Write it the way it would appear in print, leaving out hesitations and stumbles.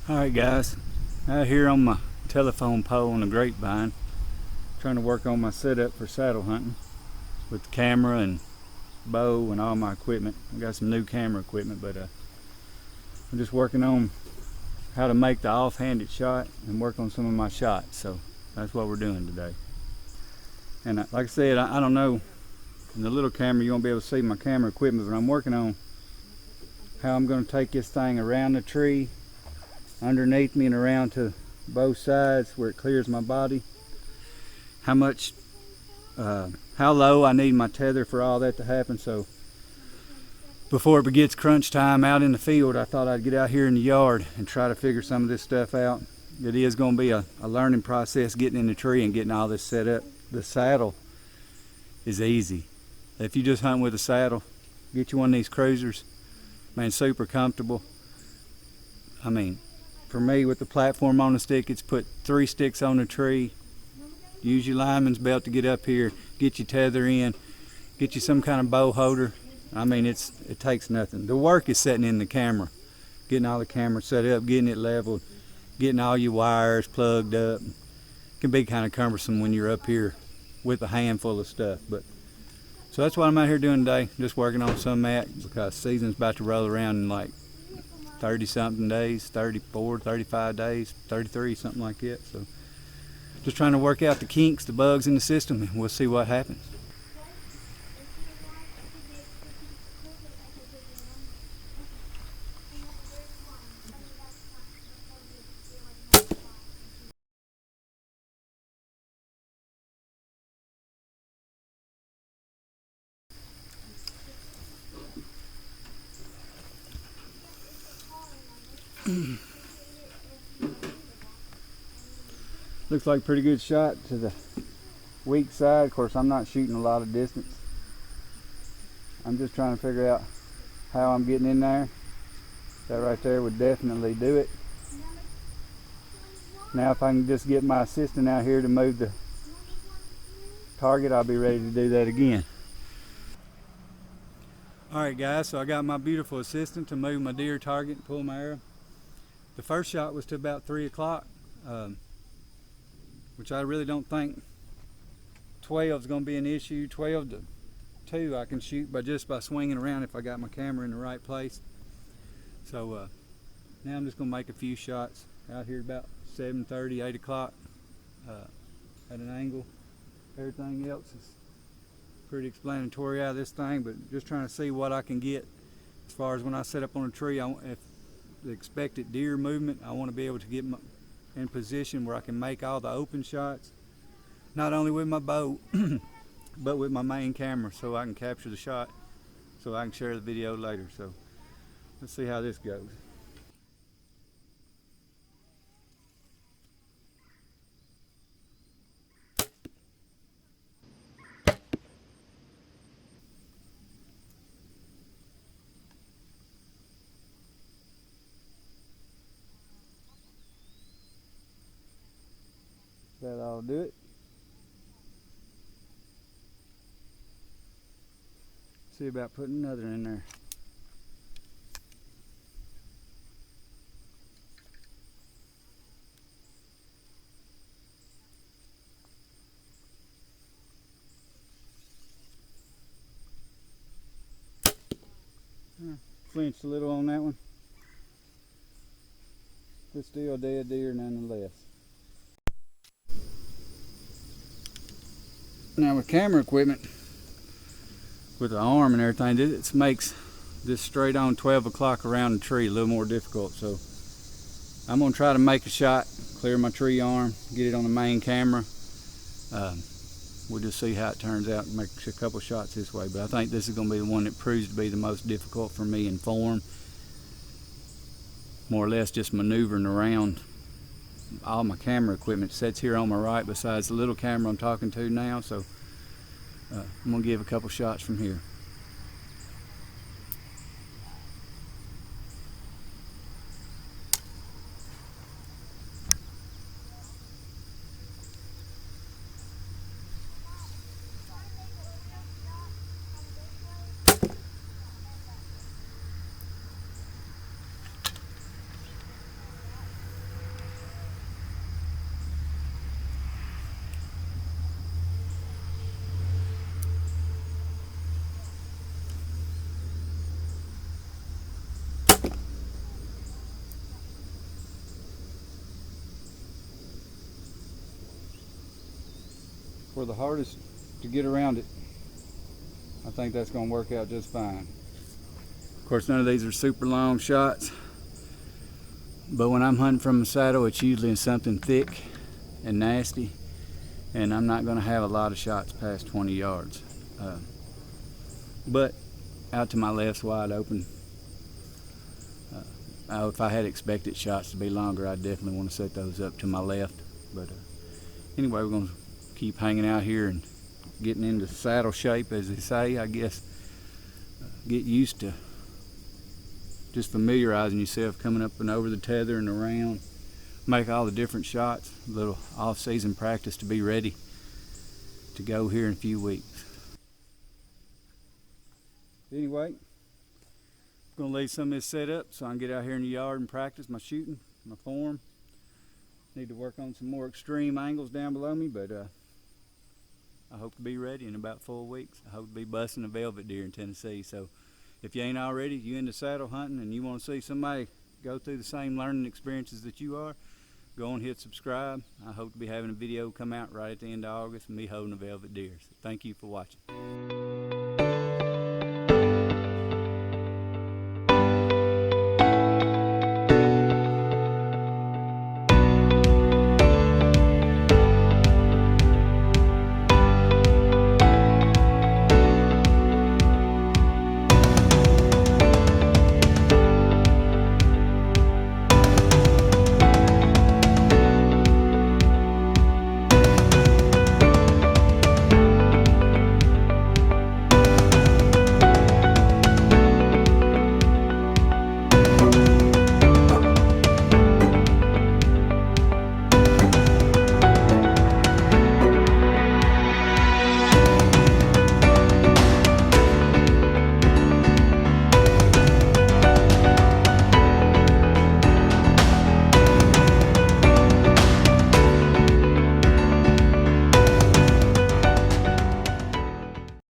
Alright guys, out here on my telephone pole on the grapevine, trying to work on my setup for saddle hunting with the camera and bow and all my equipment. I got some new camera equipment, but I'm just working on how to make the off-handed shot and work on some of my shots. So that's what we're doing today. And like I said, I don't know, in the little camera you won't be able to see my camera equipment, but I'm working on how I'm going to take this thing around the tree, underneath me and around to both sides where it clears my body. How low I need my tether for all that to happen. So before it gets crunch time out in the field, I thought I'd get out here in the yard and try to figure some of this stuff out. It is going to be a learning process getting in the tree and getting all this set up. The saddle is easy. If you just hunt with a saddle, get you one of these cruisers, man, super comfortable. I mean, for me, with the platform on the stick, it's put 3 sticks on the tree. Use your lineman's belt to get up here, get your tether in, get you some kind of bow holder. I mean, it takes nothing. The work is setting in the camera, getting all the cameras set up, getting it leveled, getting all your wires plugged up. It can be kind of cumbersome when you're up here with a handful of stuff. So that's what I'm out here doing today, just working on some of that, because season's about to roll around in like 30 something days, 34, 35 days, 33, something like that. So just trying to work out the kinks, the bugs in the system, and we'll see what happens. Looks like a pretty good shot to the weak side. Of course, I'm not shooting a lot of distance. I'm just trying to figure out how I'm getting in there. That right there would definitely do it. Now if I can just get my assistant out here to move the target, I'll be ready to do that again. Alright guys, so I got my beautiful assistant to move my deer target and pull my arrow. The first shot was to about 3 o'clock, which I really don't think 12 is going to be an issue. 12 to 2 I can shoot just by swinging around if I got my camera in the right place. So now I'm just going to make a few shots out here about 7:30, 8 o'clock at an angle. Everything else is pretty explanatory out of this thing, but just trying to see what I can get as far as when I set up on a tree. If the expected deer movement, I want to be able to get in position where I can make all the open shots, not only with my bow but with my main camera, so I can capture the shot so I can share the video later. So let's see how this goes. That'll do it. See about putting another in there. Flinched a little on that one, but still a dead deer nonetheless. Now with camera equipment, with the arm and everything, this makes this straight on 12 o'clock around the tree a little more difficult. So I'm going to try to make a shot, clear my tree arm, get it on the main camera. We'll just see how it turns out and make a couple shots this way. But I think this is going to be the one that proves to be the most difficult for me in form. More or less just maneuvering around. All my camera equipment sits here on my right besides the little camera I'm talking to now. So I'm going to give a couple shots from here. for the hardest to get around it, I think that's going to work out just fine. Of course, none of these are super long shots, but when I'm hunting from a saddle, it's usually in something thick and nasty, and I'm not going to have a lot of shots past 20 yards. But out to my left's wide open. If I had expected shots to be longer, I definitely want to set those up to my left. But anyway, we're going to keep hanging out here and getting into saddle shape, as they say, I guess. Get used to just familiarizing yourself, coming up and over the tether and around, make all the different shots, a little off-season practice to be ready to go here in a few weeks. Anyway, I'm going to leave some of this set up so I can get out here in the yard and practice my shooting, my form. Need to work on some more extreme angles down below me, but I hope to be ready in about 4 weeks. I hope to be busting a velvet deer in Tennessee. So if you ain't already, you into saddle hunting and you want to see somebody go through the same learning experiences that you are, go and hit subscribe. I hope to be having a video come out right at the end of August, me holding a velvet deer. So thank you for watching.